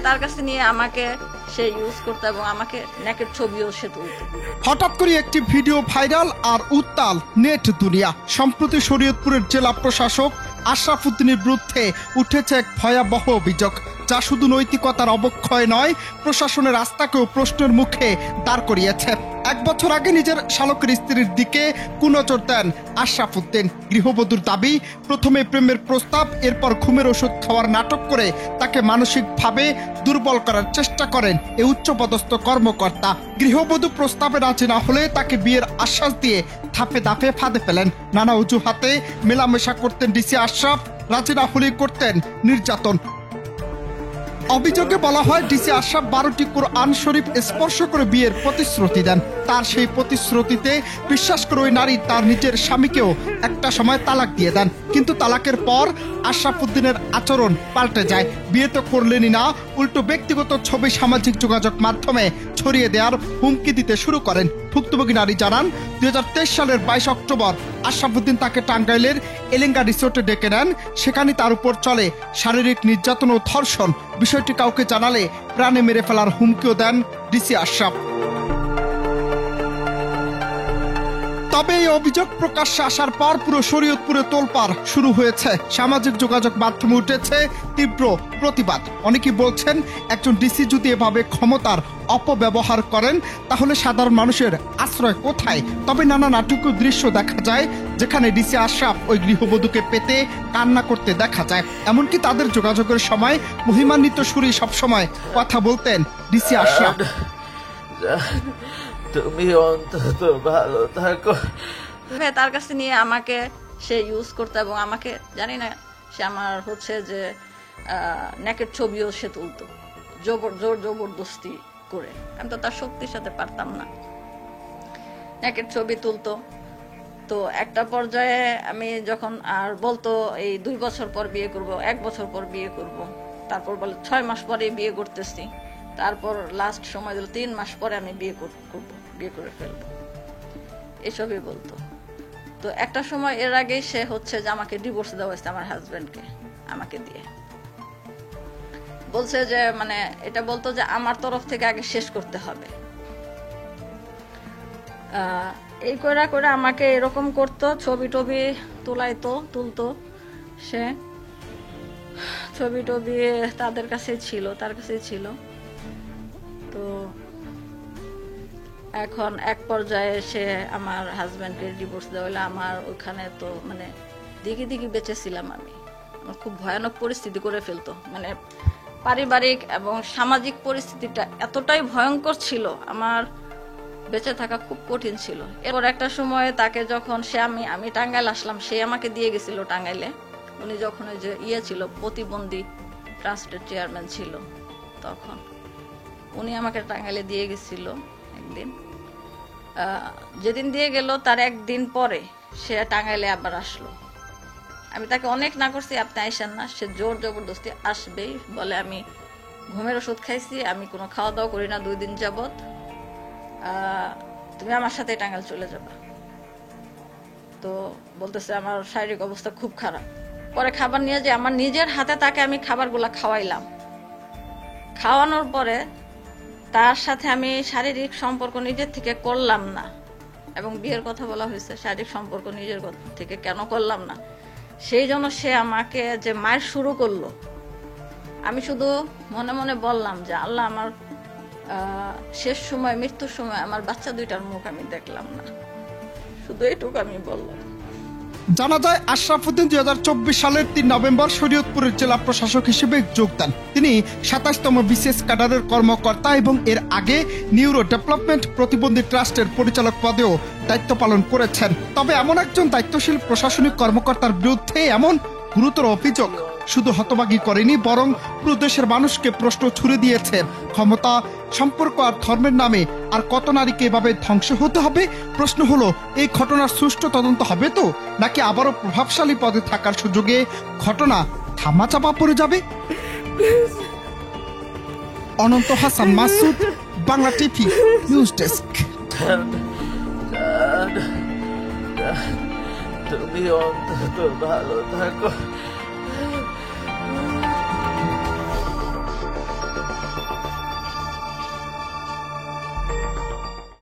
তার কাছে নিয়ে আমাকে সে ইউজ করতো এবং আমাকে নেকের ছবিও সে তুলতো। হঠাৎ করে একটি ভিডিও ভাইরাল আর উত্তাল নেট দুনিয়া। সম্প্রতি শরীয়তপুরের জেলা প্রশাসক আশরাফ উদ্দিনের বিরুদ্ধে উঠেছে এক ভয়াবহ অভিযোগ, যা শুধু নৈতিকতার অবক্ষয় নয়, প্রশাসনের আস্থাকেও প্রশ্নের মুখে দাঁড় করিয়েছে। 1 বছর আগে নিজের শালকের স্ত্রীর দিকে কুনজর দেন আশরাফ উদ্দিন। গৃহবধূর দাবি, প্রথমে প্রেমের প্রস্তাব, এরপর ঘুমের ওষুধ খাওয়ার নাটক করে তাকে মানসিকভাবে দুর্বল করার চেষ্টা করেন এই উচ্চপদস্থ কর্মকর্তা। গৃহবধূ প্রস্তাবে রাজি না হলে তাকে বিয়ের আশ্বাস দিয়ে ধাপে ধাপে ফাঁদে ফেলেন। নানা অজুহাতে মেলামেশা করতেন ডিসি আশরাফ, রাজি না হলেই করতেন নির্যাতন। অভিযোগে বলা হয়, ডিসি আশরাফ 12টি কোরআন শরীফ স্পর্শ করে বিয়ের প্রতিশ্রুতি দেন। তার সেই প্রতিশ্রুতিতে বিশ্বাস করে ওই নারী তার নিজের স্বামীকেও একটা সময় তালাক দিয়ে দেন। কিন্তু তালাকের পর আশরাফ উদ্দিনের আচরণ পাল্টে যায়। বিয়ে তো করলেনই না, উল্টো ব্যক্তিগত ছবি সামাজিক যোগাযোগ মাধ্যমে ছড়িয়ে দেওয়ার হুমকি দিতে শুরু করেন। ভুক্তভোগী নারী জানান, 2023 সালের 22 অক্টোবর আশরাফ উদ্দিন তাকে টাঙ্গাইলের এলেঙ্গা রিসোর্টে ডেকে নেন। সেখানে তার উপর চলে শারীরিক নির্যাতন ও ধর্ষণ। বিষয়টি কাউকে জানালে প্রাণে মেরে ফেলার হুমকিও দেন ডিসি আশরাফ। তবে এই অভিযোগ প্রকাশ্যে আসার পর পুরো শরীয়তপুরে তোলপাড় শুরু হয়েছে। সামাজিক যোগাযোগ মাধ্যমে উঠেছে তীব্র প্রতিবাদ। অনেকেই বলছেন, একজন ডিসি যদি এভাবে ক্ষমতার অপব্যবহার করেন তাহলে সাধারণ মানুষের আশ্রয় কোথায়? তবে নানা নাটকীয় দৃশ্য দেখা যায় যেখানে ডিসি আশরাফ ওই গৃহবধূকে পেতে কান্না করতে দেখা যায়। এমনকি তাদের যোগাযোগের সময় মহিমান্বিত সুরে সবসময় কথা বলতেন ডিসি আশরাফ। তুমি অন্তত ভালো থাকো। তার কাছে নিয়ে আমাকে সে ইউজ করতো এবং আমাকে জানি না সে আমার হচ্ছে যে নেকের ছবিও সে তুলতো জোর জবরদস্তি করে। আমি তো তার শক্তির সাথে পারতাম না। নেকের ছবি তুলতো। তো একটা পর্যায়ে আমি যখন আর বলতো এই 2 বছর পর বিয়ে করব, 1 বছর পর বিয়ে করব, তারপর বলে 6 মাস পরে বিয়ে করতেছি, তারপর লাস্ট সময় দিল 3 মাস পরে আমি বিয়ে করব, বিয়ে করে ফেলবো, এসবই বলতো। তো একটা সময় এর আগেই সে হচ্ছে যে আমাকে ডিভোর্স দেওয়া হয়েছে আমার হাজবেন্ডকে, আমাকে দিয়ে বলছে যে মানে এটা বলতো যে আমার তরফ থেকে আগে শেষ করতে হবে। এই করে আমাকে এরকম করতো, ছবি টবি তুলতো সে। ছবি টবি তাদের কাছে ছিল, তার কাছে ছিল। তো এখন এক পর্যায়ে সে আমার হাজব্যান্ডকে ডিভোর্স দেওয়া হলো। আমার ওখানে তো মানে দিকে বেঁচেছিলাম আমি। আমার খুব ভয়ানক পরিস্থিতি করে ফেলতো। মানে পারিবারিক এবং সামাজিক পরিস্থিতিটা এতটাই ভয়ঙ্কর ছিল, আমার বেঁচে থাকা খুব কঠিন ছিল। এরপর একটা সময় তাকে যখন আমি টাঙ্গাইল আসলাম, সে আমাকে দিয়ে গেছিল টাঙ্গাইলে। উনি যখন ওই যে ছিল প্রতিবন্ধী ট্রাস্টের চেয়ারম্যান ছিল, তখন উনি আমাকে টাঙ্গাইলে দিয়ে গেছিল একদিন। যেদিন দিয়ে গেল তার একদিন পরে সে টাঙ্গাইলে আবার আসলো। আমি তাকে অনেক না করছি, আপনি আইসেন না। সে জোর জবরদস্তি আসবেই বলে। আমি ঘুমের ওষুধ খাইছি, আমি কোনো খাওয়া দাওয়া করি না 2 দিন যাবত, তুমি আমার সাথে টাঙ্গাইল চলে যাবা। তো বলতেছে আমার শারীরিক অবস্থা খুব খারাপ। পরে খাবার নিয়ে যে আমার নিজের হাতে তাকে আমি খাবারগুলা খাওয়াইলাম। খাওয়ানোর পরে তার সাথে আমি শারীরিক সম্পর্ক নিজের থেকে করলাম না, এবং বিয়ের কথা বলা হয়েছে, শারীরিক সম্পর্ক নিজের থেকে কেন করলাম না সেই জন্য সে আমাকে যে মার শুরু করলো। আমি শুধু মনে মনে বললাম যে আল্লাহ, আমার শেষ সময়, মৃত্যুর সময় আমার বাচ্চা 2টার মুখ আমি দেখলাম না। শুধু এইটুকু আমি বললাম। জানা যায়, আশরাফ উদ্দিন 2024 সালের 3 নভেম্বর শরীয়তপুরের জেলা প্রশাসক হিসেবে যোগ দেন। তিনি 27তম বিশেষ ক্যাডারের কর্মকর্তা এবং এর আগে নিউরো ডেভেলপমেন্ট প্রতিবন্ধী ট্রাস্টের পরিচালক পদেও দায়িত্ব পালন করেছেন। তবে এমন একজন দায়িত্বশীল প্রশাসনিক কর্মকর্তার বিরুদ্ধে এমন গুরুতর অভিযোগ শুধু হতবাগী করেনি, বরং পুরো দেশের মানুষকে প্রশ্ন ছুড়ে দিয়েছে। ক্ষমতা, সম্পর্ক আর ধর্মের নামে আর কত নারীকে এভাবে ধ্বংস হতে হবে? প্রশ্ন হলো, এই ঘটনার সুষ্ঠু তদন্ত হবে তো, নাকি আবারও প্রভাবশালী পদে থাকার সুযোগে ঘটনা ধামাচাপা পড়ে যাবে? Ananta Hasan Masud, Bangla TV news desk. তুমি অন্তত ভালো থাকো।